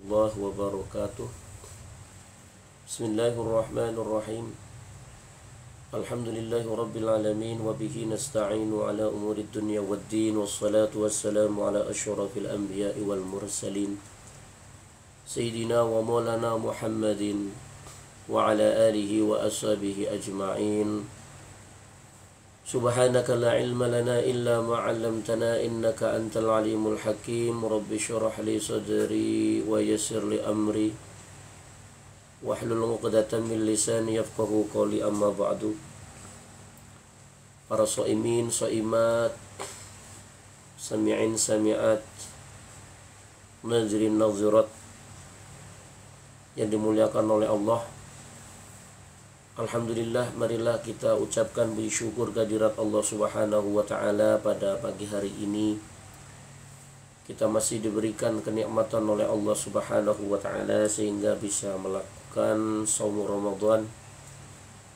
الله وبركاته. بسم الله الرحمن الرحيم. الحمد لله رب العالمين وبه نستعين على أمور الدنيا والدين والصلاة والسلام على أشرف الأنبياء والمرسلين سيدنا ومولانا محمد وعلى آله وأصحابه أجمعين. سبحانك لا علم لنا إلا ما علمتنا إنك أنت العليم الحكيم. رب اشرح لي صدري ويسر لي أمري واحلل عقدة من لساني يفقهوا قولي. أما بعد. Para shaimin, shaimat, sami'in, sami'at, nazirin, nazirat yang dimuliakan oleh Allah, alhamdulillah, marilah kita ucapkan puji syukur kehadirat Allah Subhanahu wa ta'ala. Pada pagi hari ini kita masih diberikan kenikmatan oleh Allah Subhanahu wa ta'ala sehingga bisa melakukan shaum Ramadan.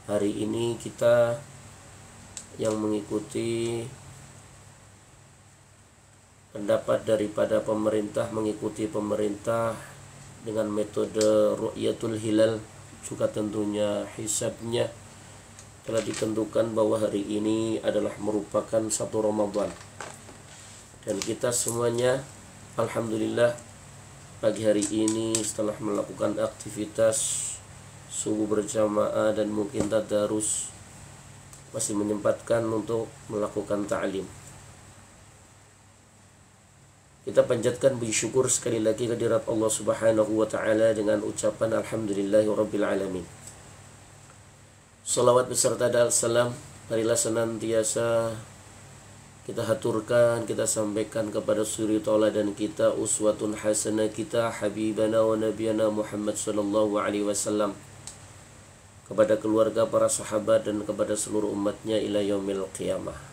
Hari ini kita yang mengikuti pendapat daripada pemerintah, mengikuti pemerintah dengan metode ru'yatul hilal, juga tentunya hisabnya telah ditentukan bahwa hari ini adalah merupakan satu Ramadan. Dan kita semuanya alhamdulillah pagi hari ini setelah melakukan aktivitas subuh berjamaah dan mungkin tadarus masih menyempatkan untuk melakukan ta'lim. Kita panjatkan puji syukur sekali lagi kehadirat Allah Subhanahu wa ta'ala dengan ucapan alhamdulillahirabbil alamin. Salawat beserta salam marilah senantiasa kita haturkan, kita sampaikan kepada suri tauladan kita, uswatun hasanah kita, habibana wa nabiyana Muhammad sallallahu alaihi wasallam, kepada keluarga, para sahabat, dan kepada seluruh umatnya ila yaumil qiyamah.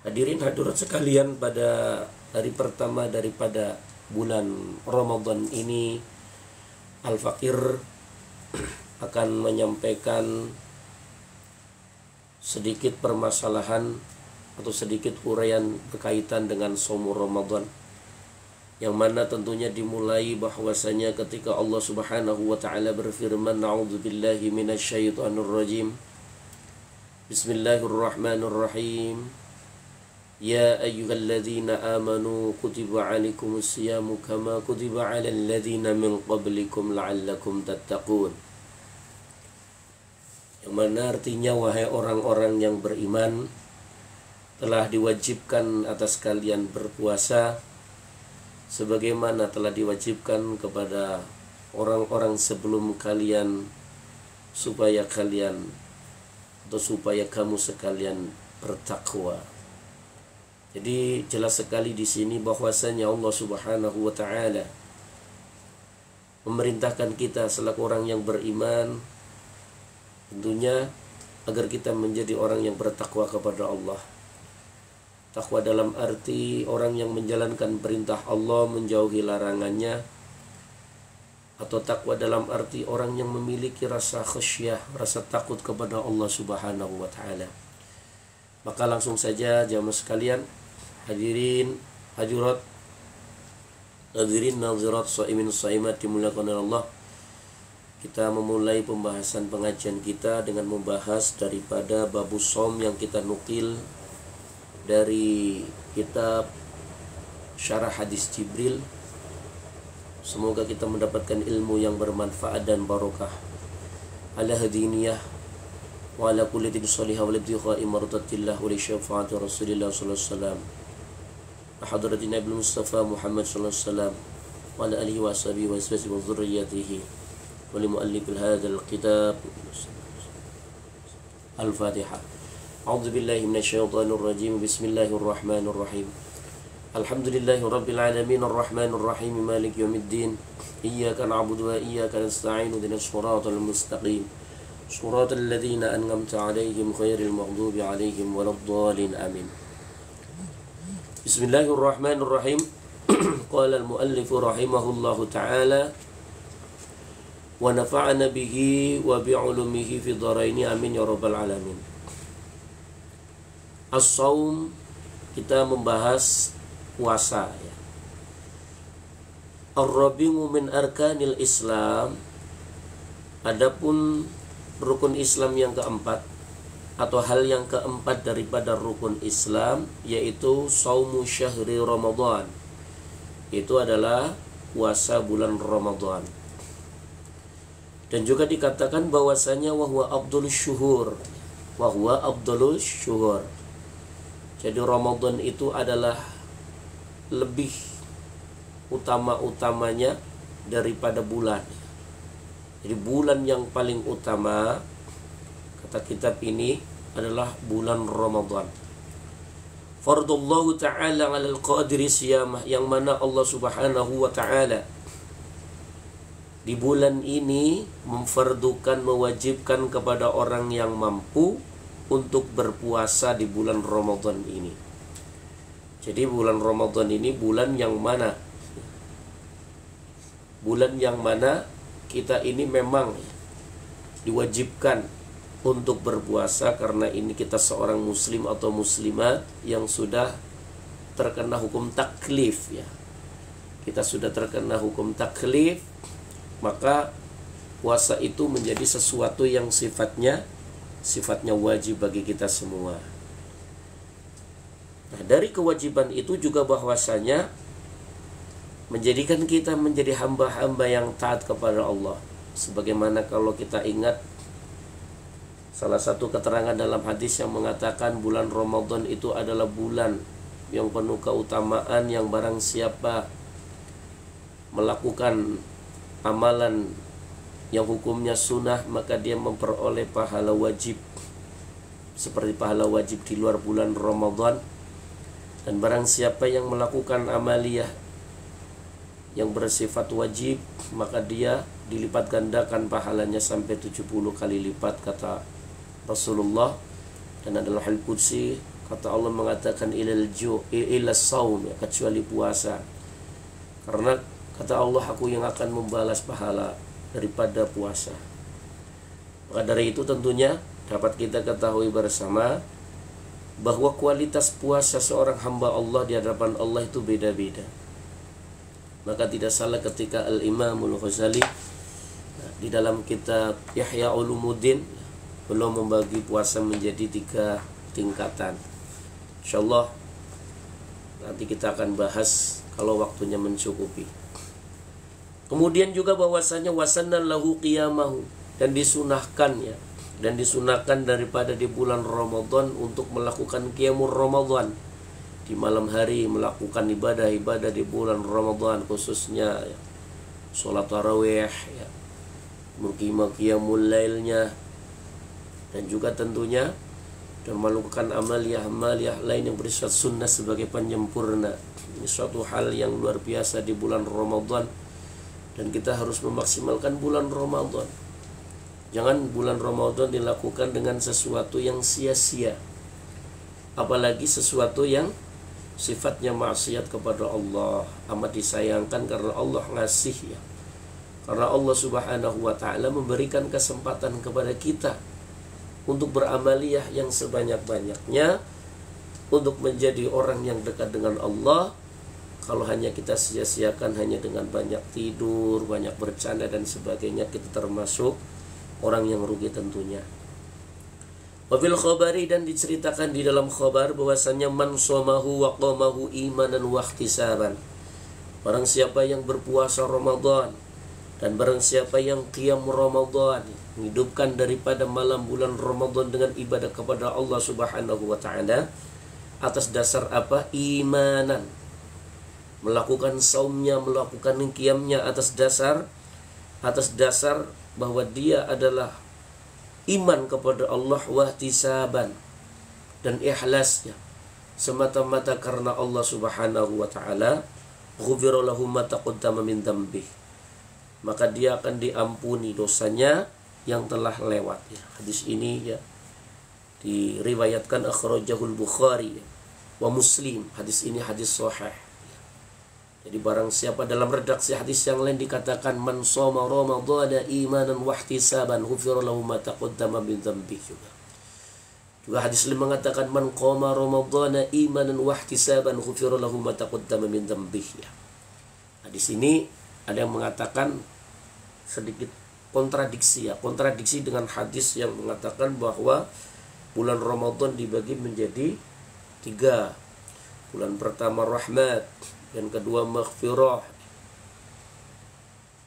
Hadirin hadirat sekalian, pada hari pertama daripada bulan Ramadan ini, Al-Fakir akan menyampaikan sedikit permasalahan atau sedikit uraian berkaitan dengan shaum Ramadan, yang mana tentunya dimulai bahwasanya ketika Allah Subhanahu wa ta'ala berfirman, a'udzubillahi minasyaitonir rajim, bismillahirrahmanirrahim, ya ayyuhalladzina amanu kutiba alaikumus siyamu kama kutiba alal ladzina min qablikum la'allakum tattaqun. Yang mana artinya, wahai orang-orang yang beriman, telah diwajibkan atas kalian berpuasa sebagaimana telah diwajibkan kepada orang-orang sebelum kalian, supaya kalian atau supaya kamu sekalian bertakwa. Jadi jelas sekali di sini bahwasanya Allah Subhanahu wa ta'ala memerintahkan kita selaku orang yang beriman tentunya agar kita menjadi orang yang bertakwa kepada Allah. Takwa dalam arti orang yang menjalankan perintah Allah, menjauhi larangannya, atau takwa dalam arti orang yang memiliki rasa khasyah, rasa takut kepada Allah Subhanahu wa ta'ala. Maka langsung saja jamaah sekalian, hadirin hadirat, nazirin nazirat, shaimin shaimat dimuliakan oleh Allah, kita memulai pembahasan pengajian kita dengan membahas daripada babus shaum yang kita nukil dari kitab Syarah Hadis Jibril. Semoga kita mendapatkan ilmu yang bermanfaat dan barokah. Ala hadiniyah wa ala kulli tin salihah wa libtiqa'i mardatillah wa li syafaati Rasulillah sallallahu alaihi wasallam. Hadratin Nabi Mustafa Muhammad sallallahu alaihi wasallam wa ala alihi wa sahbihi wa ashabihi wa dzurriyyatihi wa li muallifil hadzal kitab. Al-Fatihah. A'udzu billahi minasyaitonir rajim. Bismillahirrahmanirrahim. Alhamdulillahi rabbil alamin arrahmanir rahim maliki yaumiddin. Iyyaka na'budu wa iyyaka nasta'in ihdinas shiratal mustaqim. Shiratal ladzina an'amta 'alaihim ghairil maghdubi 'alaihim waladdallin. Amin. Bismillahirrahmanirrahim. Qala al-muallif rahimahullahu ta'ala wa nafa'ana bihi wa bi'ulumihi fi dharaini amin ya rabbal alamin. As-shaum, kita membahas puasa ya. ar-rabi'u min arkanil Islam. Adapun rukun Islam yang keempat atau hal yang keempat daripada rukun Islam, yaitu saumu syahri Ramadan. Itu adalah puasa bulan Ramadan. Dan juga dikatakan bahwasanya wahwa abdulus syuhur. Wahwa abdulus syuhur. Jadi Ramadan itu adalah lebih utama-utamanya daripada bulan. Jadi bulan yang paling utama, kata kitab ini, adalah bulan Ramadan. Fardullahu ta'ala 'alal qadiri siyamah, yang mana Allah Subhanahu wa ta'ala di bulan ini memfardukan, mewajibkan kepada orang yang mampu untuk berpuasa di bulan Ramadan ini. Jadi bulan Ramadan ini bulan yang mana? Bulan yang mana kita ini memang diwajibkan untuk berpuasa, karena ini kita seorang muslim atau muslimat yang sudah terkena hukum taklif ya. Kita sudah terkena hukum taklif, maka puasa itu menjadi sesuatu yang sifatnya wajib bagi kita semua. Nah, dari kewajiban itu juga bahwasanya menjadikan kita menjadi hamba-hamba yang taat kepada Allah. Sebagaimana kalau kita ingat salah satu keterangan dalam hadis yang mengatakan bulan Ramadan itu adalah bulan yang penuh keutamaan, yang barang siapa melakukan amalan yang hukumnya sunnah, maka dia memperoleh pahala wajib seperti pahala wajib di luar bulan Ramadan. Dan barang siapa yang melakukan amaliyah yang bersifat wajib, maka dia dilipat gandakan pahalanya sampai 70 kali lipat, kata Rasulullah. Dan adalah hal qudsi, kata Allah mengatakan ilal saum, ya, kecuali puasa. Karena kata Allah, aku yang akan membalas pahala daripada puasa. Maka dari itu tentunya dapat kita ketahui bersama bahwa kualitas puasa seorang hamba Allah di hadapan Allah itu beda-beda. Maka tidak salah ketika Al-Imamul Ghazali di dalam kitab Ihya Ulumuddin belum membagi puasa menjadi 3 tingkatan. Insyaallah nanti kita akan bahas kalau waktunya mencukupi. Kemudian juga bahwasanya wasanna lahu qiyamahu, dan disunahkan daripada di bulan Ramadan untuk melakukan qiyamul Ramadan, di malam hari melakukan ibadah-ibadah di bulan Ramadan, khususnya ya, sholat tarawih ya, qiyamul lailnya, dan juga tentunya dan melakukan amaliyah lain yang bersifat sunnah sebagai penyempurna. Ini suatu hal yang luar biasa di bulan Ramadan, dan kita harus memaksimalkan bulan Ramadan. Jangan bulan Ramadan dilakukan dengan sesuatu yang sia-sia, apalagi sesuatu yang sifatnya maksiat kepada Allah. Amat disayangkan karena Allah ngasih ya. Karena Allah Subhanahu wa ta'ala memberikan kesempatan kepada kita untuk beramaliyah yang sebanyak-banyaknya, untuk menjadi orang yang dekat dengan Allah. Kalau hanya kita sia-siakan hanya dengan banyak tidur, banyak bercanda dan sebagainya, kita termasuk orang yang rugi tentunya. Wabil khabari, dan diceritakan di dalam khabar bahwasanya man somahu wa qamahu imanan wa ihtisaban, barang siapa yang berpuasa Ramadan dan barang siapa yang qiyam Ramadan, menghidupkan daripada malam bulan Ramadan dengan ibadah kepada Allah Subhanahu wa ta'ala, atas dasar apa? Imanan, melakukan saumnya, melakukan qiyamnya atas dasar bahwa dia adalah iman kepada Allah, wahtisaban, dan ikhlasnya semata-mata karena Allah Subhanahu wa ta'ala, ghufira lahu ma taqaddama min dzambih, maka dia akan diampuni dosanya yang telah lewat ya. Hadis ini ya diriwayatkan akhrajahul Bukhari ya, wa Muslim. Hadis ini hadis sahih. Jadi barang siapa, dalam redaksi hadis yang lain dikatakan man shoma ramadhana imanan wa ihtisaban ghufira lahu ma taqaddama min dzambih juga. Juga hadis lain mengatakan man qama ramadhana imanan wa ihtisaban ghufira lahu ma taqaddama min dzambih ya. Hadis ini Ada yang mengatakan sedikit kontradiksi dengan hadis yang mengatakan bahwa bulan Ramadan dibagi menjadi 3. Bulan pertama rahmat, yang kedua maghfirah,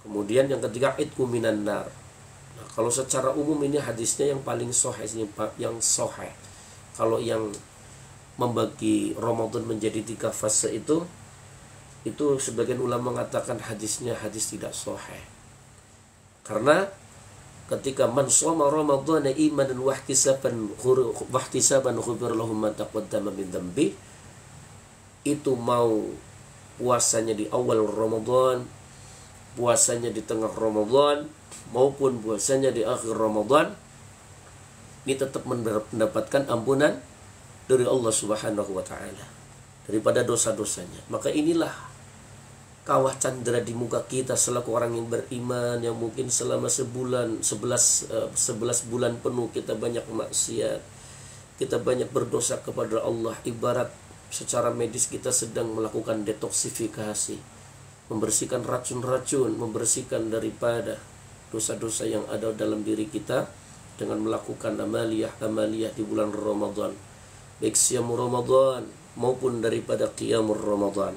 kemudian yang ketiga itqu minan nar. Nah, kalau secara umum ini hadisnya yang paling sahih, yang sahih. Kalau yang membagi Ramadan menjadi 3 fase itu sebagian ulama mengatakan hadisnya hadis tidak sahih. Karena ketika man shoma Ramadhana imanan wa ihtisaban ghufira lahu ma taqaddama min dhanbi, itu mau puasanya di awal Ramadan, puasanya di tengah Ramadan, maupun puasanya di akhir Ramadan, ini tetap mendapatkan ampunan dari Allah Subhanahu wa taala daripada dosa-dosanya. Maka inilah kawah candra di muka kita selaku orang yang beriman, yang mungkin selama 11 bulan penuh kita banyak maksiat, kita banyak berdosa kepada Allah. Ibarat secara medis kita sedang melakukan detoksifikasi, membersihkan racun-racun, membersihkan daripada dosa-dosa yang ada dalam diri kita dengan melakukan amaliyah di bulan Ramadan, baik siam Ramadan maupun daripada qiyamul Ramadan.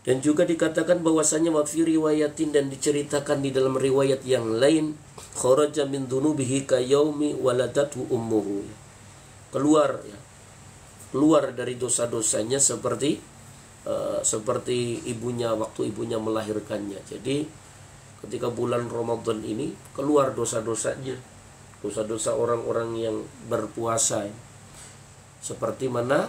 Dan juga dikatakan bahwasanya wa fi riwayatin, dan diceritakan di dalam riwayat yang lain, kharaja min dunubihi ka yaumi waladatu ummuhu. Keluar dari dosa-dosanya seperti ibunya waktu ibunya melahirkannya. Jadi ketika bulan Ramadan ini keluar dosa-dosanya, dosa-dosa orang-orang yang berpuasa. Seperti mana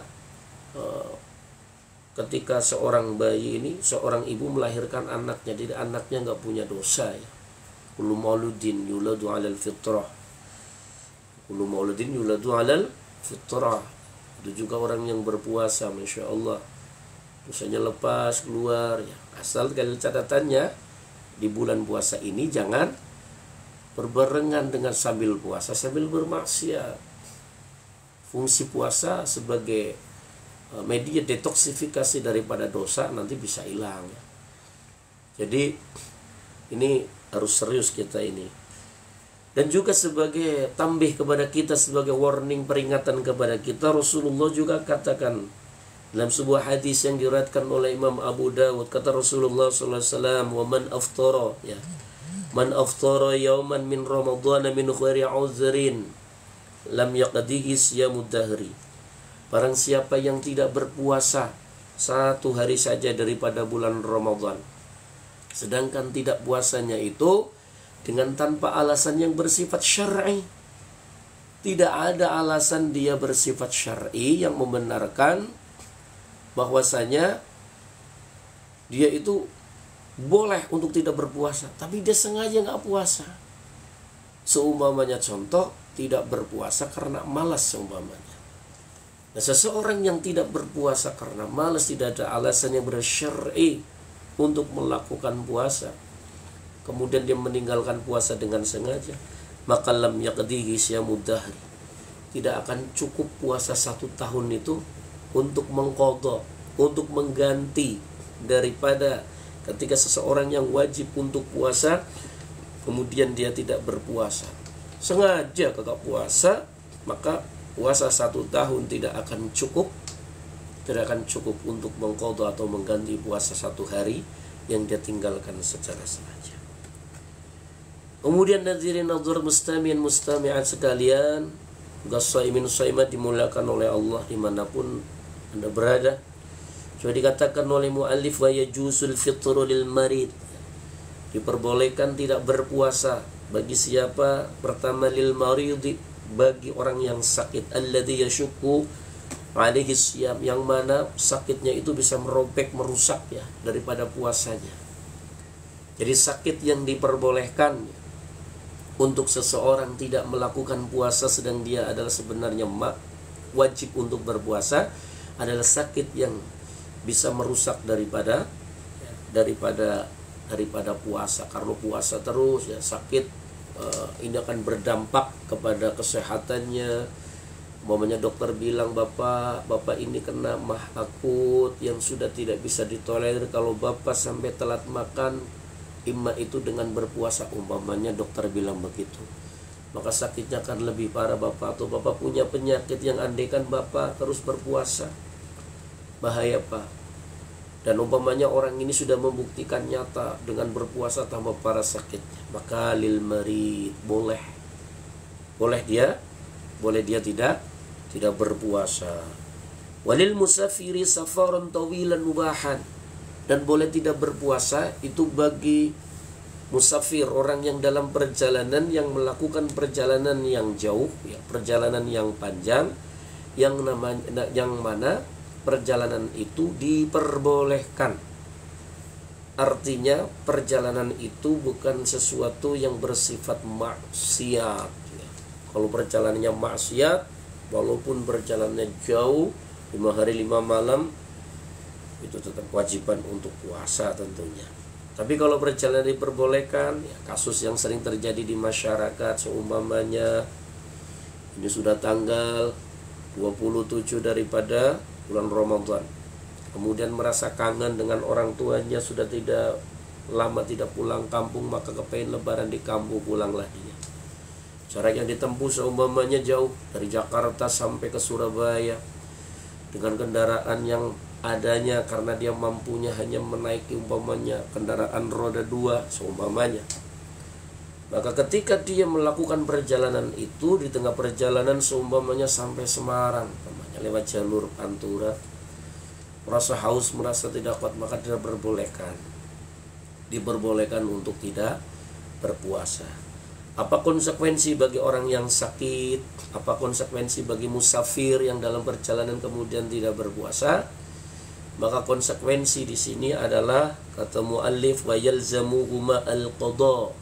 ketika seorang bayi ini, seorang ibu melahirkan anaknya, jadi anaknya nggak punya dosa ya. Kullu mauludin yuladu 'alal fitrah. Kullu mauludin yuladu 'alal fitrah. Itu juga orang yang berpuasa, Masya Allah, dosanya lepas keluar ya. Asal kali catatannya di bulan puasa ini jangan berbarengan dengan sambil puasa sambil bermaksiat. Fungsi puasa sebagai media detoksifikasi daripada dosa nanti bisa hilang. Jadi ini harus serius kita ini. Dan juga sebagai tambih kepada kita, sebagai warning, peringatan kepada kita, Rasulullah juga katakan dalam sebuah hadis yang diriwayatkan oleh Imam Abu Dawud, kata Rasulullah SAW, wa man aftara ya, man aftara yauman min Ramadhan min khairi uzrin lam yaqdihi siyamud dahri. Barang siapa yang tidak berpuasa 1 hari saja daripada bulan Ramadan, sedangkan tidak puasanya itu dengan tanpa alasan yang bersifat syar'i, tidak ada alasan dia bersifat syar'i yang membenarkan bahwasanya dia itu boleh untuk tidak berpuasa, tapi dia sengaja nggak puasa. Seumpamanya contoh, tidak berpuasa karena malas seumpamanya. Nah, seseorang yang tidak berpuasa karena malas, tidak ada alasan yang bersyar'i untuk melakukan puasa, kemudian dia meninggalkan puasa dengan sengaja, maka lam yaqdihi siyamud dahri, tidak akan cukup puasa 1 tahun itu untuk mengqadha, untuk mengganti daripada ketika seseorang yang wajib untuk puasa kemudian dia tidak berpuasa, sengaja kagak puasa, maka puasa 1 tahun tidak akan cukup untuk mengqadha atau mengganti puasa 1 hari yang dia tinggalkan secara sengaja. Kemudian hadirin nadhur mustami'in mustami'at sekalian, Ghashaimin Shaimat dimuliakan oleh Allah dimanapun Anda berada. Sudah dikatakan oleh muallif, wa yajusul fitru lil marid, diperbolehkan tidak berpuasa bagi siapa? Pertama, lil maridi, bagi orang yang sakit, alladzi yashukku alaihi siyam, yang mana sakitnya itu bisa merobek, merusak ya daripada puasanya. Jadi sakit yang diperbolehkan untuk seseorang tidak melakukan puasa sedang dia adalah sebenarnya wajib untuk berpuasa adalah sakit yang bisa merusak daripada puasa. Karena puasa terus ya sakit, ini akan berdampak kepada kesehatannya, Umpamanya dokter bilang bapak ini kena mah akut yang sudah tidak bisa ditolerir, kalau bapak sampai telat makan, imma itu dengan berpuasa, umpamanya dokter bilang begitu, maka sakitnya akan lebih parah bapak. Atau bapak punya penyakit yang andaikan bapak terus berpuasa, bahaya pak. Dan umpamanya orang ini sudah membuktikan nyata dengan berpuasa tambah parah sakitnya, maka lil marid boleh dia tidak berpuasa. Walil musafiri safaron tawilan mubahan, dan boleh tidak berpuasa itu bagi musafir, orang yang dalam perjalanan, yang melakukan perjalanan yang jauh, ya, perjalanan yang panjang, yang mana perjalanan itu diperbolehkan. Artinya perjalanan itu bukan sesuatu yang bersifat maksiat. Kalau perjalanannya maksiat, walaupun perjalanannya jauh 5 hari 5 malam, itu tetap kewajiban untuk puasa tentunya. Tapi kalau perjalanan diperbolehkan, ya, kasus yang sering terjadi di masyarakat, seumpamanya ini sudah tanggal 27 daripada bulan Ramadan, kemudian merasa kangen dengan orang tuanya, sudah tidak lama tidak pulang kampung, maka kepengen lebaran di kampung, pulanglah dia. Jarak yang ditempuh seumpamanya jauh, dari Jakarta sampai ke Surabaya dengan kendaraan yang adanya, karena dia mampunya hanya menaiki umpamanya kendaraan roda 2 seumpamanya. Maka ketika dia melakukan perjalanan itu, di tengah perjalanan seumpamanya sampai Semarang, umpamanya lewat jalur Pantura, merasa haus, merasa tidak kuat, maka tidak diperbolehkan untuk tidak berpuasa. Apa konsekuensi bagi orang yang sakit? Apa konsekuensi bagi musafir yang dalam perjalanan kemudian tidak berpuasa? Maka konsekuensi di sini adalah, kata muallif, wa yalzamuhuma al-qada.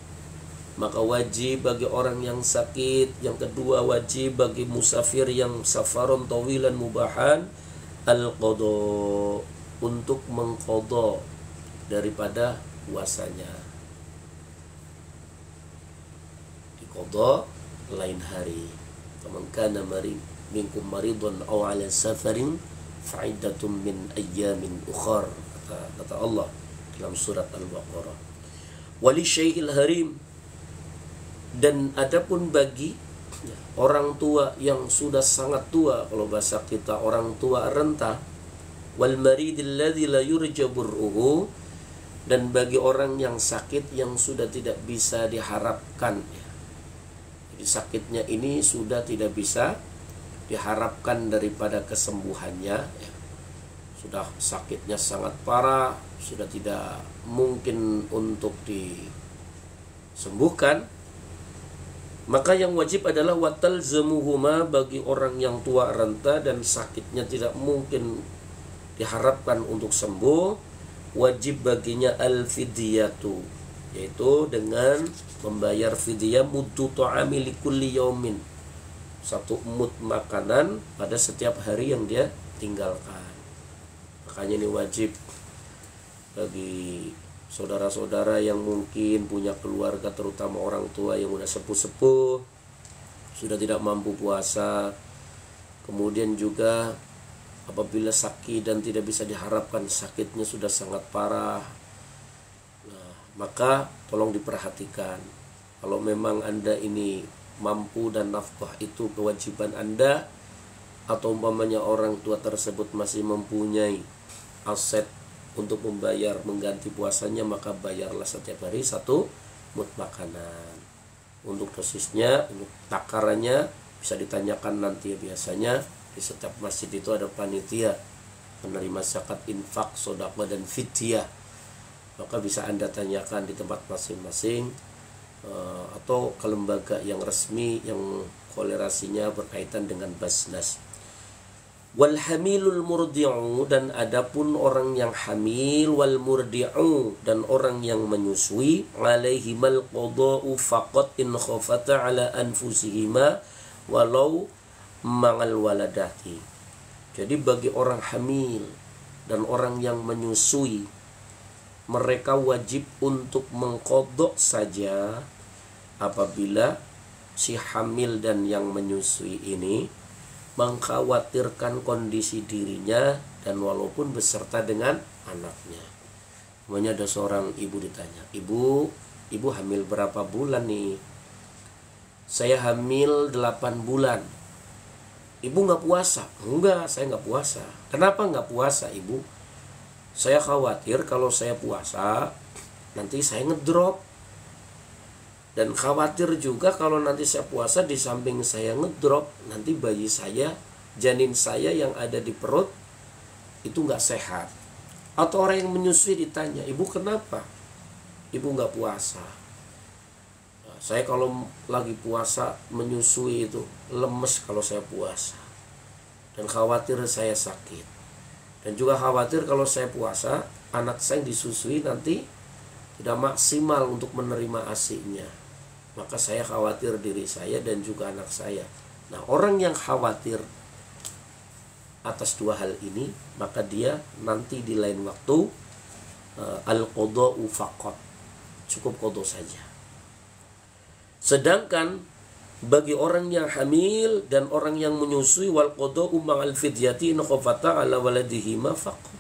Maka wajib bagi orang yang sakit, yang kedua wajib bagi musafir yang safaron tawilan mubahan, al-qada, untuk mengqada daripada puasanya. Qada lain hari. Faman kana minkum maridun aw ala safarin fa'iddatun min ayyamin ukhar, kata Allah dalam surat Al-Baqarah. Wali syai'il harim, dan adapun bagi orang tua yang sudah sangat tua, kalau bahasa kita orang tua renta, wal maridil ladzi la yurja burruhu, dan bagi orang yang sakit yang sudah tidak bisa diharapkan, jadi sakitnya ini sudah tidak bisa diharapkan daripada kesembuhannya, ya. Sudah sakitnya sangat parah, sudah tidak mungkin untuk disembuhkan. Maka yang wajib adalah watal zamuhuma, bagi orang yang tua renta dan sakitnya tidak mungkin diharapkan untuk sembuh, wajib baginya al-fidyatu, yaitu dengan membayar fidyah muddu ta'ami likulli yaumin, 1 mud makanan pada setiap hari yang dia tinggalkan. Makanya ini wajib bagi saudara-saudara yang mungkin punya keluarga, terutama orang tua yang udah sepuh-sepuh, sudah tidak mampu puasa, kemudian juga apabila sakit dan tidak bisa diharapkan, sakitnya sudah sangat parah, maka tolong diperhatikan. Kalau memang Anda ini mampu dan nafkah itu kewajiban Anda, atau umpamanya orang tua tersebut masih mempunyai aset untuk membayar mengganti puasanya, maka bayarlah setiap hari 1 mud makanan. Untuk dosisnya, untuk takarannya bisa ditanyakan nanti. Biasanya di setiap masjid itu ada panitia penerima zakat, infak, sedekah dan fidyah. Maka bisa Anda tanyakan di tempat masing-masing, atau ke lembaga yang resmi yang kolerasinya berkaitan dengan Basnas. Wal hamilul murdi'u, dan adapun orang yang hamil, wal murdi'u, dan orang yang menyusui, alaihimal qada'u faqat in khafata ala anfusihima walau mangal waladati. Jadi bagi orang hamil dan orang yang menyusui, mereka wajib untuk mengqadha saja apabila si hamil dan yang menyusui ini mengkhawatirkan kondisi dirinya dan walaupun beserta dengan anaknya. Namanya ada seorang ibu ditanya, ibu hamil berapa bulan nih? Saya hamil 8 bulan. Ibu nggak puasa? Enggak, saya nggak puasa. Kenapa nggak puasa, ibu? Saya khawatir kalau saya puasa nanti saya ngedrop. Dan khawatir juga kalau nanti saya puasa di samping saya ngedrop, nanti bayi saya, janin saya yang ada di perut itu nggak sehat. Atau orang yang menyusui ditanya, ibu kenapa? Ibu nggak puasa. Nah, saya kalau lagi puasa menyusui itu lemes kalau saya puasa. Dan khawatir saya sakit. Dan juga khawatir kalau saya puasa, anak saya yang disusui nanti tidak maksimal untuk menerima ASI-nya. Maka saya khawatir diri saya dan juga anak saya. Nah, orang yang khawatir atas dua hal ini, maka dia nanti di lain waktu al-qada'u faqat, cukup qada saja. Sedangkan bagi orang yang hamil dan orang yang menyusui, wal qada'u ma'al fidyati in khafata ala waladihima faqat.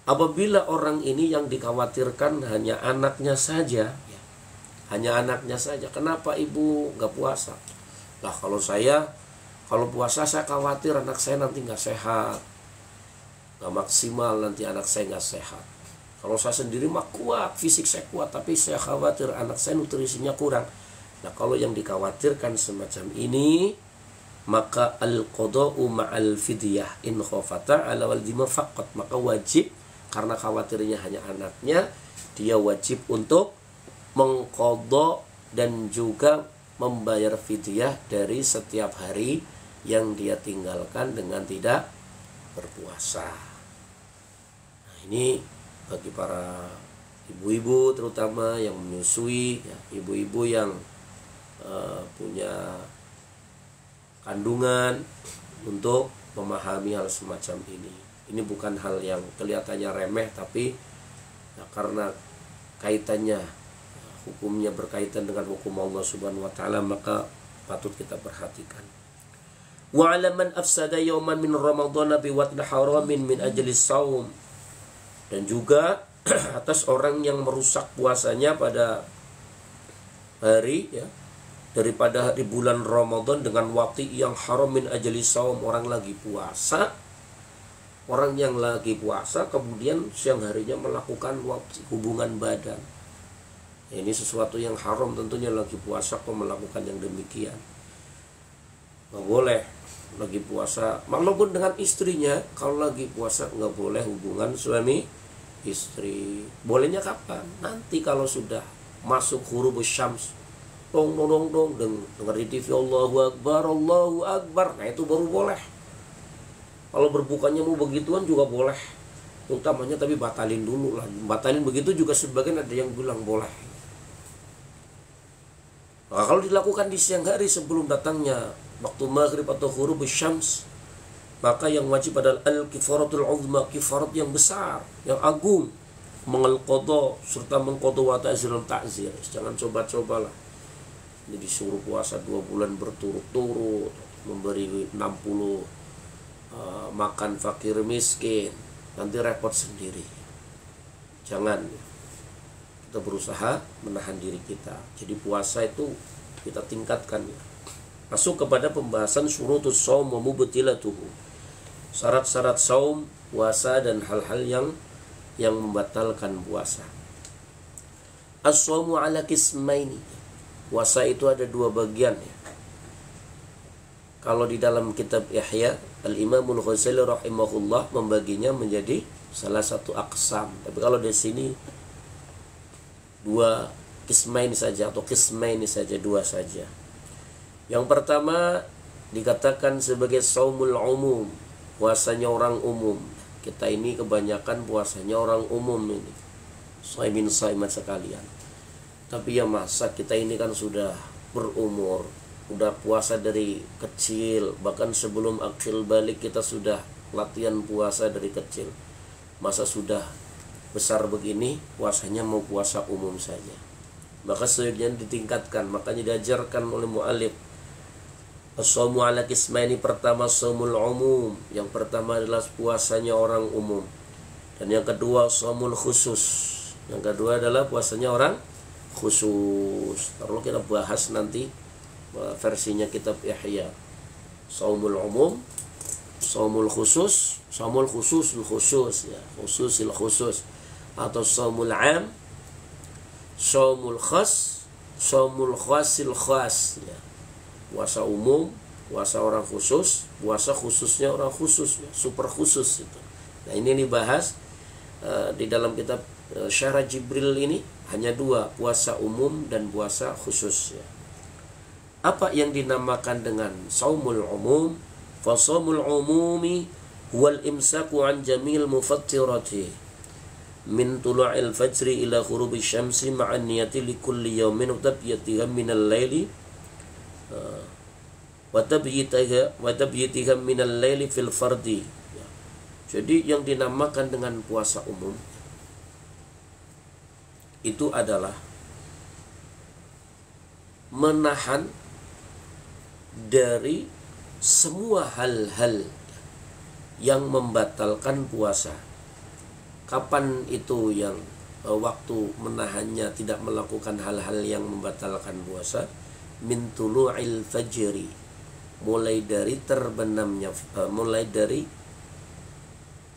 Apabila orang ini yang dikhawatirkan hanya anaknya saja, hanya anaknya saja. Kenapa ibu nggak puasa? Lah kalau puasa saya khawatir anak saya nanti nggak sehat, nggak maksimal, nanti anak saya nggak sehat. Kalau saya sendiri mah kuat, fisik saya kuat, tapi saya khawatir anak saya nutrisinya kurang. Nah kalau yang dikhawatirkan semacam ini, maka al-qada'u ma'al fidyah in khafata ala waldima faqat. Maka wajib, karena khawatirnya hanya anaknya, dia wajib untuk mengqadha dan juga membayar fidyah dari setiap hari yang dia tinggalkan dengan tidak berpuasa. Nah, ini bagi para ibu-ibu terutama yang menyusui, ya, ibu-ibu yang punya kandungan, untuk memahami hal semacam ini. Ini bukan hal yang kelihatannya remeh, tapi karena kaitannya, hukumnya berkaitan dengan hukum Allah Subhanahu wa taala, maka patut kita perhatikan. Wa 'ala man afsada yawman min ramadhana bi watn haramin min ajli shaum. Dan juga atas orang yang merusak puasanya pada hari, ya, daripada hari bulan Ramadan dengan wati yang haram min ajli shaum. Orang yang lagi puasa kemudian siang harinya melakukan hubungan badan. Ini sesuatu yang haram tentunya, lagi puasa kok melakukan yang demikian. Nggak boleh lagi puasa, walaupun dengan istrinya. Kalau lagi puasa nggak boleh hubungan suami istri. Bolehnya kapan? Nanti kalau sudah masuk huruf syams, dong dengar di TV Allahu Akbar, nah itu baru boleh. Kalau berbukanya mau begituan juga boleh, utamanya tapi batalin dulu lah. Batalin begitu juga sebagian ada yang bilang boleh. Nah, kalau dilakukan di siang hari sebelum datangnya waktu maghrib atau ghurub syams, maka yang wajib adalah al-kifaratul uzma, kifarat yang besar, yang agung, mengelqadha serta mengqadha wa ta'zirul ta'zir. Jangan coba-cobalah. Ini disuruh puasa 2 bulan berturut-turut, memberi 60 makan fakir miskin, nanti repot sendiri. Jangan. Kita berusaha menahan diri kita. Jadi puasa itu kita tingkatkan. Masuk kepada pembahasan syurutus shaum wa mubtilatuhu. Syarat-syarat saum, puasa, dan hal-hal yang membatalkan puasa. As-shaumu ala qismaini. Puasa itu ada 2 bagian, ya. Kalau di dalam kitab Ihya, Al-Imamul Ghazali rahimahullah membaginya menjadi salah satu aqsam. Tapi kalau di sini 2 qismain saja, atau qismain saja, 2 saja. Yang pertama dikatakan sebagai shaumul umum, puasanya orang umum. Kita ini kebanyakan puasanya orang umum ini, shaimin shaimat sekalian. Tapi ya masa kita ini kan sudah berumur, udah puasa dari kecil, bahkan sebelum akil balik kita sudah latihan puasa dari kecil. Masa sudah besar begini puasanya mau puasa umum saja? Maka sebaiknya ditingkatkan. Makanya diajarkan oleh mu'alif As-shaumu ala qismaini, pertama shaumul umum, yang pertama adalah puasanya orang umum. Dan yang kedua shaumul khusus, yang kedua adalah puasanya orang khusus. Kalau kita bahas nanti versinya kitab Ihya. Shaumul umum, shaumul khusus, shaumul khususul khusus ya, khususil khusus, atau shaumul am, shaumul khas, shaumul khasil khas ya. Puasa umum, puasa orang khusus, puasa khususnya orang khusus ya, super khusus itu. Nah, ini dibahas di dalam kitab Syarah Jibril ini hanya dua, puasa umum dan puasa khusus ya. Apa yang dinamakan dengan saumul umum? Fa saumul umumi huwal imsaku an jamil mufattirati min tulu'il fajri ila ghurubi syamsi ma'an niyati li kulli yawmin wa tabyatiha min al-laili wa tabyatiha min al-laili fil fardi. Jadi yang dinamakan dengan puasa umum itu adalah menahan dari semua hal-hal yang membatalkan puasa. Kapan itu yang waktu menahannya tidak melakukan hal-hal yang membatalkan puasa? Min tulu'il fajri, mulai dari terbenamnya, mulai dari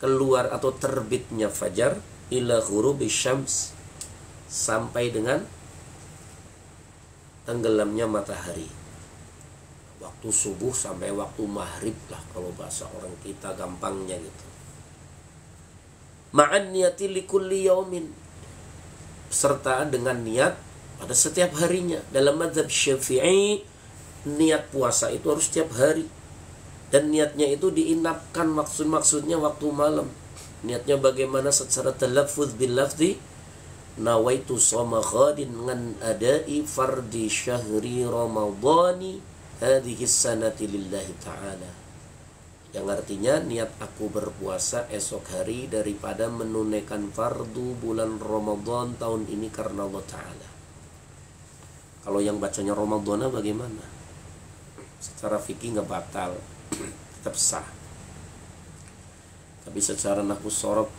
keluar atau terbitnya fajar, ila ghurubi syams, sampai dengan tenggelamnya matahari. Waktu subuh sampai waktu maghrib lah kalau bahasa orang kita gampangnya gitu. Ma'an niyati likulli yaumin, serta dengan niat pada setiap harinya. Dalam mazhab Syafi'i, niat puasa itu harus setiap hari. Dan niatnya itu diinapkan, maksudnya waktu malam. Niatnya bagaimana? Secara talaffuz bil lafzi, nawaitu shoma ghadin ngan adai fardi syahri ramadhani hadhihi sanati lillahi ta'ala. Yang artinya niat aku berpuasa esok hari daripada menunaikan fardu bulan Ramadan tahun ini karena Allah Ta'ala. Kalau yang bacanya Ramadhana bagaimana? Secara fikih nggak batal, tetap sah. Tapi secara nahwu shorof,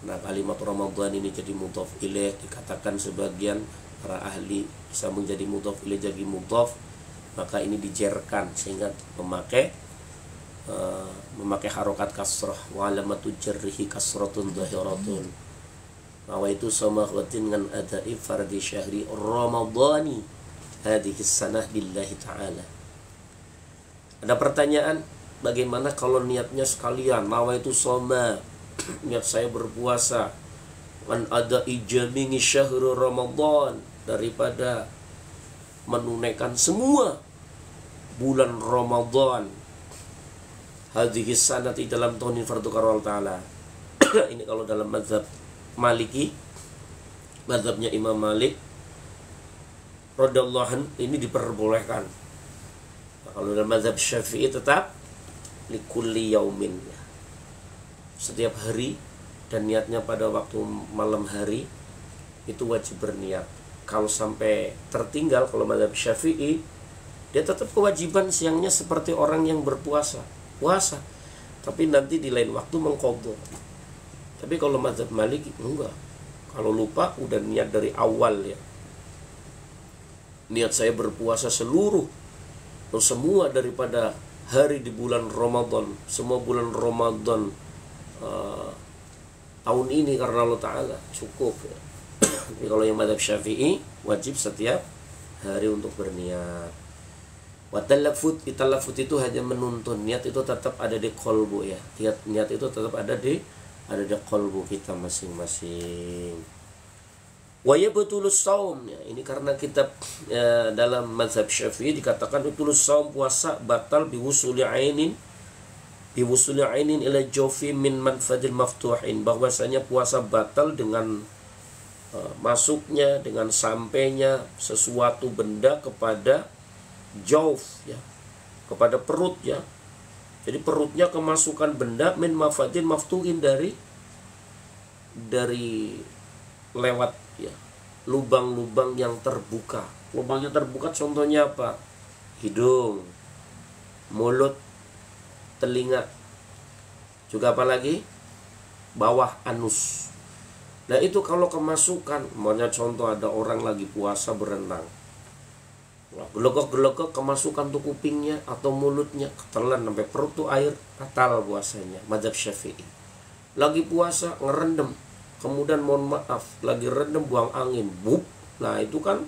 nah kalimat Ramadhan ini jadi mudhaf ilaih, dikatakan sebagian para ahli bisa menjadi mudhaf ilaih jadi mudhaf, maka ini dijerkan sehingga memakai harokat kasrah. Wa alamatu jarrihi kasratun dhahiratun. Wa itu sama khawatin dengan adai fardi syahri Ramadhani hadhihi sanah lillahi ta'ala. Ada pertanyaan, bagaimana kalau niatnya sekalian? Nawaitu shoma, niat saya berpuasa, an ada ijamini syahrul Ramadan, daripada menunaikan semua bulan Ramadan hadhihi sanati dalam tahun fardu karwal ta'ala. Ini kalau dalam mazhab Maliki, mazhabnya Imam Malik radhiyallahu anhu, ini diperbolehkan. Nah, kalau dalam mazhab Syafi'i tetap likulli yaumin, setiap hari, dan niatnya pada waktu malam hari itu wajib berniat. Kalau sampai tertinggal, kalau mazhab Syafi'i, dia tetap kewajiban siangnya seperti orang yang berpuasa, puasa, tapi nanti di lain waktu mengqadha. Tapi kalau mazhab Maliki enggak. Kalau lupa udah niat dari awal ya. Niat saya berpuasa seluruh atau semua daripada hari di bulan Ramadan, semua bulan Ramadan tahun ini karena Allah Ta'ala, cukup ya. Tapi kalau yang mazhab Syafi'i wajib setiap hari untuk berniat. Wa talaffuz itu hanya menuntun, niat itu tetap ada di qalbu ya. Niat itu tetap ada di qalbu kita masing-masing. Wa yabtulus shaum ya, ini karena kitab dalam mazhab Syafi'i dikatakan yabtulus shaum, puasa batal biwusuli ainin ila jawfi min manfadil maftuhin, bahwasanya puasa batal dengan masuknya, dengan sampainya sesuatu benda kepada jauf ya, kepada perut ya. Jadi perutnya kemasukan benda min mafadil maftuhin, dari lewat ya, lubang-lubang yang terbuka. Lubangnya terbuka contohnya apa? Hidung, mulut, telinga, juga apalagi bawah anus. Nah itu kalau kemasukan, maunya contoh ada orang lagi puasa berenang, gelokok-gelokok kemasukan tuh kupingnya atau mulutnya, ketelan sampai perut tuh air, batal puasanya. Mazhab Syafi'i. Lagi puasa ngerendam, kemudian mohon maaf lagi rendam buang angin, bup. Nah itu kan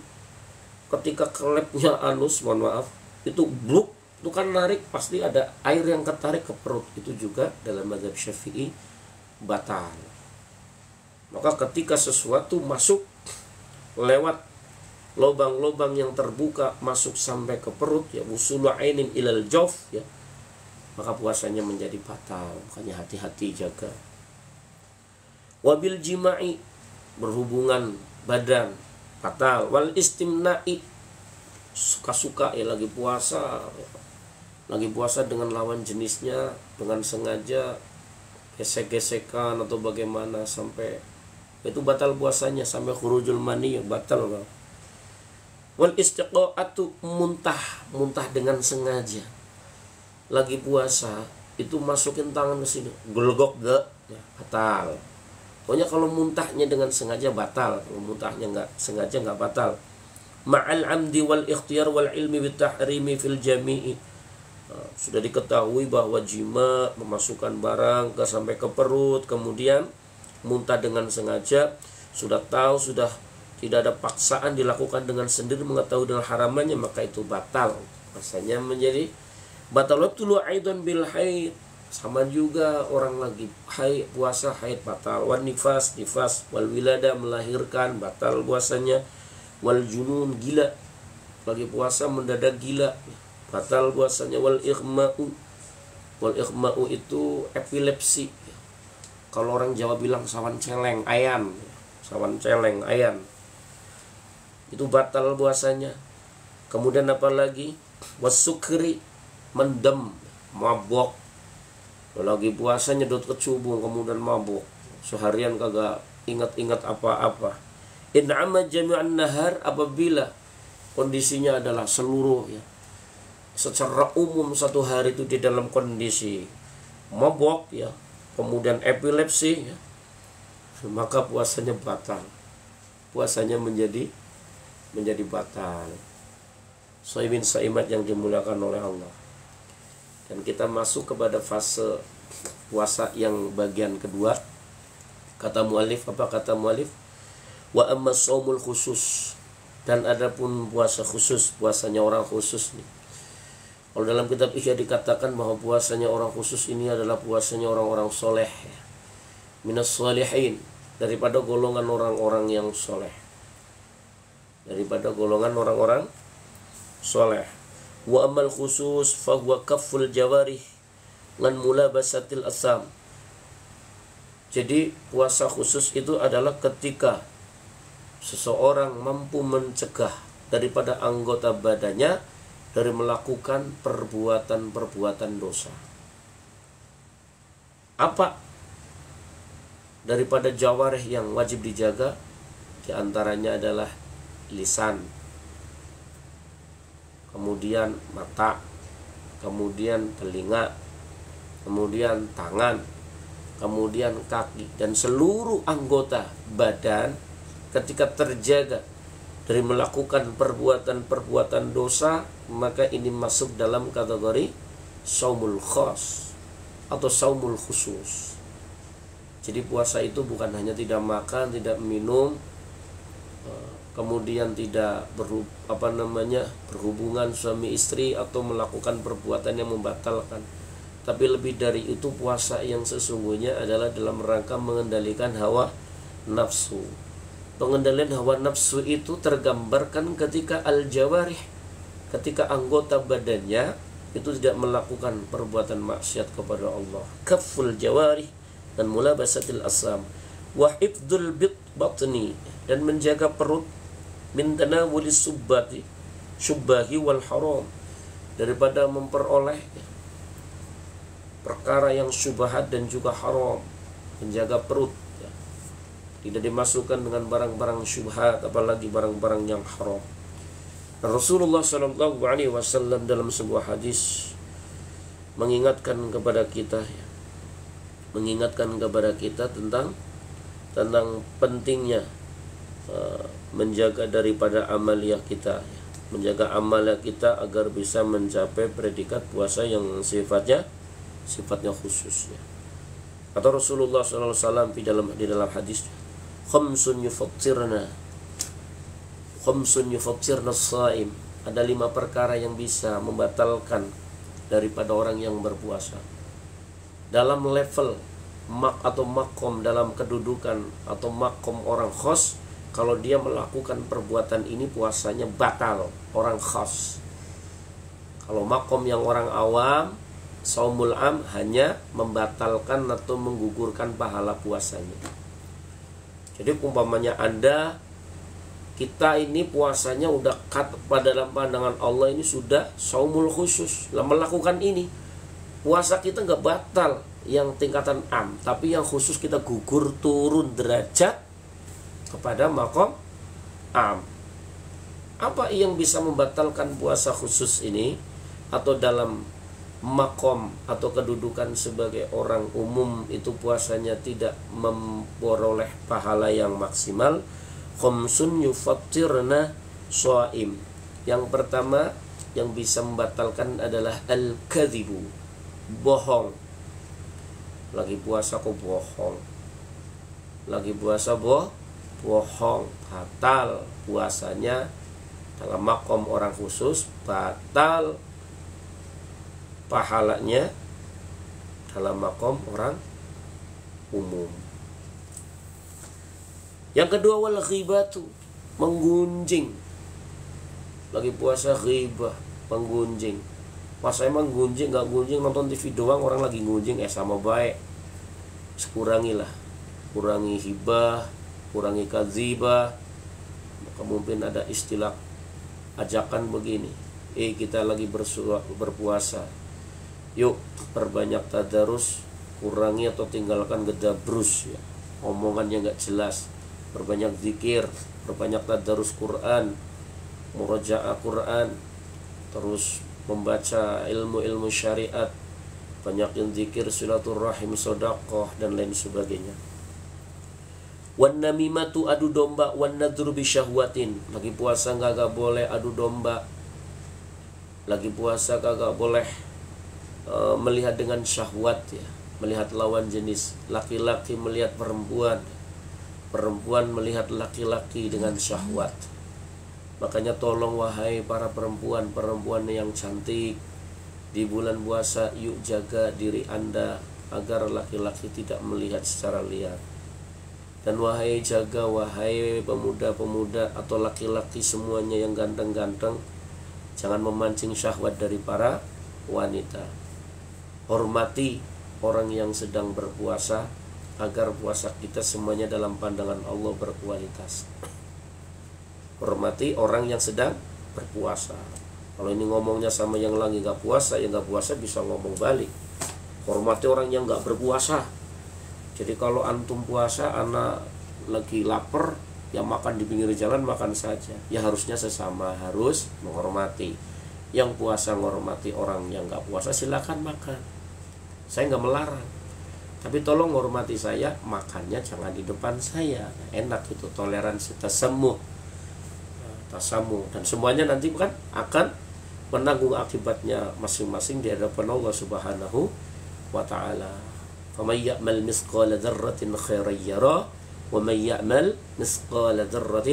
ketika kelepnya anus, mohon maaf, itu bluk, itu kan narik, pasti ada air yang ketarik ke perut. Itu juga dalam mazhab Syafi'i batal. Maka ketika sesuatu masuk lewat lubang-lubang yang terbuka masuk sampai ke perut, ya wusulu ainin ilal jauf, ya, maka puasanya menjadi batal. Makanya hati-hati jaga. Wabil jima'i, berhubungan badan, batal. Wal istimna'i, suka-suka ya lagi puasa dengan lawan jenisnya dengan sengaja gesek-gesekan atau bagaimana, sampai itu batal puasanya, sampai khurujul mani, batal bang. Wal istiqa'atu, muntah dengan sengaja lagi puasa, itu masukin tangan ke sini, gelogok gak, ya, batal. Pokoknya kalau muntahnya dengan sengaja batal, kalau muntahnya nggak sengaja nggak batal. Ma'al amdi wal ikhtiyar wal ilmi bit tahrimi fil jami'i. Sudah diketahui bahwa jima memasukkan barang sampai ke perut, kemudian muntah dengan sengaja, sudah tahu, sudah tidak ada paksaan, dilakukan dengan sendiri, mengetahui dengan haramannya, maka itu batal. Rasanya menjadi batal. Tulu aidan bil haid, sama juga orang lagi haid, puasa haid, batal. Wan nifas, wal wilada, melahirkan, batal puasanya. Wal junun, gila, lagi puasa mendadak gila, batal puasanya. Wal ighma'u itu epilepsi. Kalau orang Jawa bilang sawan celeng ayan, itu batal puasanya. Kemudian apa lagi? Wasukri, mendem, mabok. Lagi puasa nyedot kecubung kemudian mabok, seharian kagak ingat-ingat apa-apa. In'ama jami'an nahar, apabila kondisinya adalah seluruh, ya, secara umum satu hari itu di dalam kondisi mabok, ya, kemudian epilepsi, ya, maka puasanya batal. Puasanya menjadi batal. Shaimin saimat yang dimuliakan oleh Allah. Dan kita masuk kepada fase puasa yang bagian kedua. Kata mu'alif, apa kata mu'alif? Wa amma shaumul khusus, dan adapun puasa khusus, puasanya orang khusus nih. Kalau dalam kitab Ihya dikatakan bahwa puasanya orang khusus ini adalah puasanya orang-orang soleh, ya. Minas sholihin, daripada golongan orang-orang yang soleh, daripada golongan orang-orang soleh. Wa amal khusus fahuwa kafful jawarih lan mulabasatil asam. Jadi puasa khusus itu adalah ketika seseorang mampu mencegah daripada anggota badannya dari melakukan perbuatan-perbuatan dosa. Apa daripada jawarih yang wajib dijaga? Di antaranya adalah lisan, kemudian mata, kemudian telinga, kemudian tangan, kemudian kaki, dan seluruh anggota badan ketika terjaga dari melakukan perbuatan-perbuatan dosa, maka ini masuk dalam kategori shaumul khas atau shaumul khusus. Jadi puasa itu bukan hanya tidak makan, tidak minum, kemudian tidak berhubungan suami istri atau melakukan perbuatan yang membatalkan, tapi lebih dari itu puasa yang sesungguhnya adalah dalam rangka mengendalikan hawa nafsu. Pengendalian hawa nafsu itu tergambarkan ketika al-jawarih, ketika anggota badannya itu tidak melakukan perbuatan maksiat kepada Allah. Kafful jawarih dan mulabasatil asam. Wa hifdzul batni, dan menjaga perut, min tanawulis subbahi wal haram, daripada memperoleh perkara yang syubhat dan juga haram. Menjaga perut, ya, tidak dimasukkan dengan barang-barang syubhat, apalagi barang-barang yang haram. Rasulullah SAW dalam sebuah hadis mengingatkan kepada kita ya, mengingatkan kepada kita tentang pentingnya menjaga daripada amalia kita ya. Menjaga amalia kita agar bisa mencapai predikat puasa yang sifatnya khusus ya. Kata Rasulullah SAW di dalam hadis, khamsun yufattirna as-saim. Ada 5 perkara yang bisa membatalkan daripada orang yang berpuasa. Dalam level makom, dalam kedudukan atau makom orang khos, kalau dia melakukan perbuatan ini puasanya batal, orang khos. Kalau makom yang orang awam, saumul am hanya membatalkan atau menggugurkan pahala puasanya. Jadi umpamanya kita ini puasanya udah pada dalam pandangan Allah ini sudah saumul khusus, melakukan ini puasa kita nggak batal yang tingkatan am, tapi yang khusus kita gugur turun derajat kepada makom am. Apa yang bisa membatalkan puasa khusus ini atau dalam makom atau kedudukan sebagai orang umum itu puasanya tidak memperoleh pahala yang maksimal? Khamsun yufattirna shaim. Yang pertama yang bisa membatalkan adalah al-kadzibu, bohong. Lagi puasa kok bohong, lagi puasa bohong, batal puasanya. Dalam makom orang khusus batal pahalanya dalam makom orang umum. Yang kedua, wal ghibatu, menggunjing. Lagi puasa ghibah, menggunjing. Masa emang gunjing, gak gunjing, nonton TV doang orang lagi gunjing, sama baik. Sekurangilah, kurangi hibah, kurangi kadzibah. Maka mungkin ada istilah ajakan begini, kita lagi berpuasa, yuk perbanyak tadarus, kurangi atau tinggalkan gedabrus ya, omongannya gak jelas. Perbanyak zikir, perbanyak tadarus Quran, murajaah Quran, terus membaca ilmu-ilmu syariat, banyakin zikir, silaturahim, sedekah dan lain sebagainya. Wan namimatu, adu domba, wan nadru bi syahwatin. Lagi puasa kagak boleh adu domba. Lagi puasa kagak boleh melihat dengan syahwat ya, melihat lawan jenis. Laki-laki melihat perempuan, perempuan melihat laki-laki dengan syahwat. Makanya tolong wahai para perempuan yang cantik, di bulan puasa yuk jaga diri Anda agar laki-laki tidak melihat secara liar. Dan wahai pemuda-pemuda atau laki-laki semuanya yang ganteng-ganteng, jangan memancing syahwat dari para wanita. Hormati orang yang sedang berpuasa agar puasa kita semuanya dalam pandangan Allah berkualitas. Hormati orang yang sedang berpuasa. Kalau ini ngomongnya sama yang lagi gak puasa, yang gak puasa bisa ngomong balik. Hormati orang yang gak berpuasa. Jadi kalau antum puasa, anak lagi lapar, ya makan di pinggir jalan, makan saja. Ya harusnya sesama, harus menghormati. Yang puasa menghormati orang yang gak puasa, silakan makan. Saya gak melarang. Tapi tolong hormati saya, makannya jangan di depan saya. Enak itu, toleransi, tasamuh. Dan semuanya nanti kan akan menanggung akibatnya masing-masing di hadapan Allah Subhanahu wa ta'ala. فَمَنْ يَعْمَلْ مِثْقَالَ ذَرَّةٍ خَيْرًا يَرَهُ وَمَنْ يَعْمَلْ مِثْقَالَ ذَرَّةٍ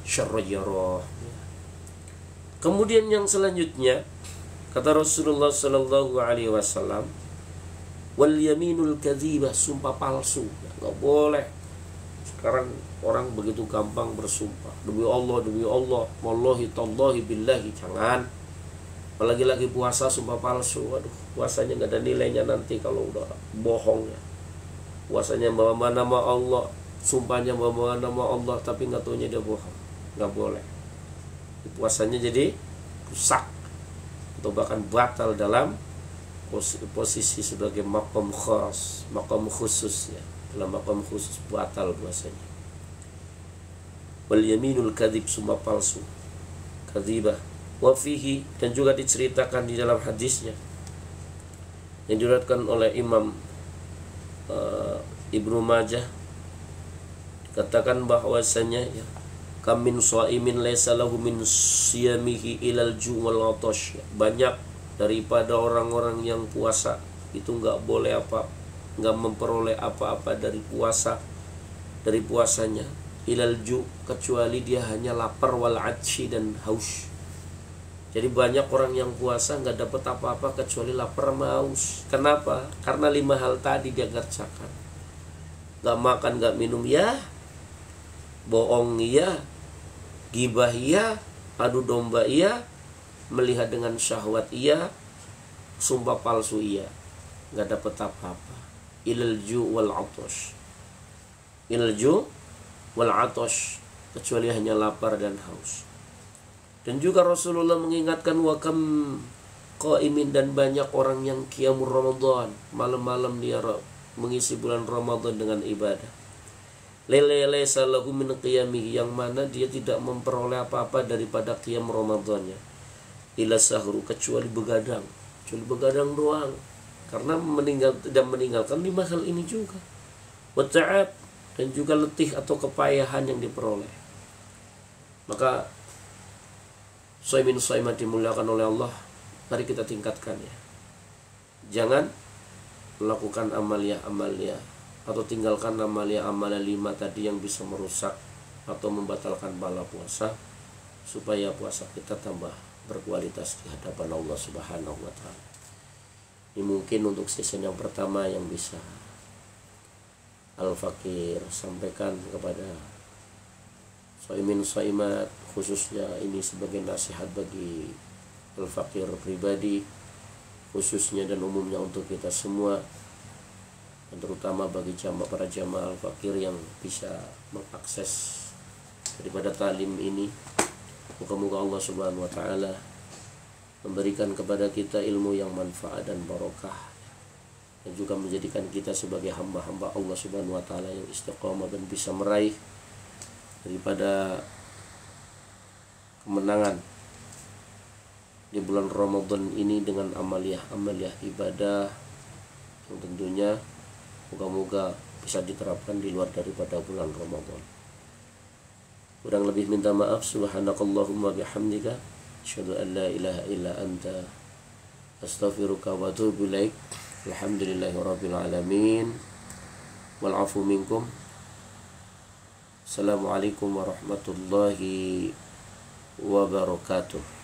شَرًّا يَرَهُ. Kemudian yang selanjutnya kata Rasulullah sallallahu alaihi wasallam, wal yaminul kadzibah, sumpah palsu. Enggak boleh. Sekarang orang begitu gampang bersumpah, demi Allah, wallahi tallahi billahi, jangan. Apalagi lagi puasa sumpah palsu, waduh, puasanya nggak ada nilainya nanti kalau udah bohong ya. Puasanya bawa nama Allah, sumpahnya bawa nama Allah, tapi nggak taunya dia bohong, nggak boleh. Puasanya jadi rusak atau bahkan batal dalam posisi sebagai makom khas, makom khusus ya. Dalam makom khusus batal puasanya. Wal yaminul kadzib, sumpah palsu, kadzibah. Wa fihi, dan juga diceritakan di dalam hadisnya, yang diriwayatkan oleh Imam Ibnu Majah, katakan bahwasanya ya, kam min shaimin laysa lahu min siyamihi ilal ju' wal 'atash. Banyak daripada orang-orang yang puasa itu nggak memperoleh apa-apa dari puasanya ilal ju', kecuali dia hanya lapar, wal 'atshi, dan haus. Jadi banyak orang yang puasa nggak dapat apa-apa kecuali lapar, haus. Kenapa? Karena 5 hal tadi dia kerjakan. Nggak makan, nggak minum ya, bohong iya, gibah iya, adu domba iya, melihat dengan syahwat iya, sumpah palsu iya, nggak dapat apa-apa. Ilal ju' wal 'atash. Ilal ju' wal 'atash, kecuali hanya lapar dan haus. Dan juga Rasulullah mengingatkan, wa kam qaimin, dan banyak orang yang qiyamul Ramadan, malam-malam dia mengisi bulan Ramadan dengan ibadah. Laysa lahu min qiyamihi, yang mana dia tidak memperoleh apa-apa daripada qiyam Ramadannya. Ila sahru, kecuali begadang doang. Karena tidak meninggalkan 5 hal ini juga. Wa ta'ab, dan juga letih atau kepayahan yang diperoleh. Maka shaimin shaimat dimuliakan oleh Allah, mari kita tingkatkan ya. Jangan melakukan amalia atau tinggalkan amalia 5 tadi yang bisa merusak atau membatalkan pahala puasa, supaya puasa kita tambah berkualitas di hadapan Allah Subhanahu wa taala. Ini mungkin untuk season yang pertama yang bisa Al-Fakir sampaikan kepada shaimin shaimat, khususnya ini sebagai nasihat bagi Al-Fakir pribadi khususnya dan umumnya untuk kita semua, dan terutama bagi para jamaah Al-Fakir yang bisa mengakses daripada talim ini. Moga-moga Allah Subhanahu wa taala memberikan kepada kita ilmu yang manfaat dan barokah, dan juga menjadikan kita sebagai hamba-hamba Allah Subhanahu wa taala yang istiqamah dan bisa meraih daripada kemenangan di bulan Ramadan ini dengan amaliah ibadah yang tentunya moga-moga bisa diterapkan di luar daripada bulan Ramadan. Kurang lebih minta maaf. Subhanakallahumma bihamdika, asyhadu an la ilaha illa anta, astaghfiruka wa atubu ilaik. Alhamdulillahirabbil alamin. Wal 'afu minkum. Assalamualaikum warahmatullahi wabarakatuh.